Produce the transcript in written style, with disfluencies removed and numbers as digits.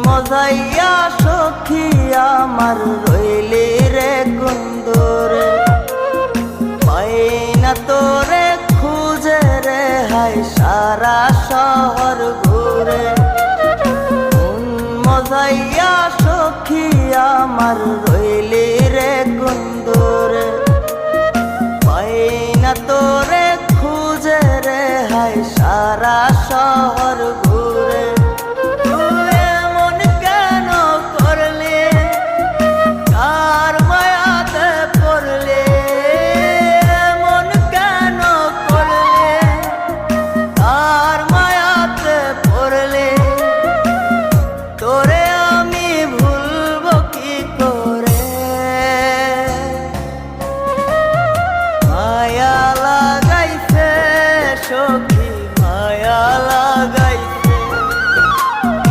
মজাইয়া সখী আমার রইলি রে কুন্দরে, পাই না তোরে খুঁজে রে হাই সারা শহর ঘুরে। মন মজাইয়া সখী আমার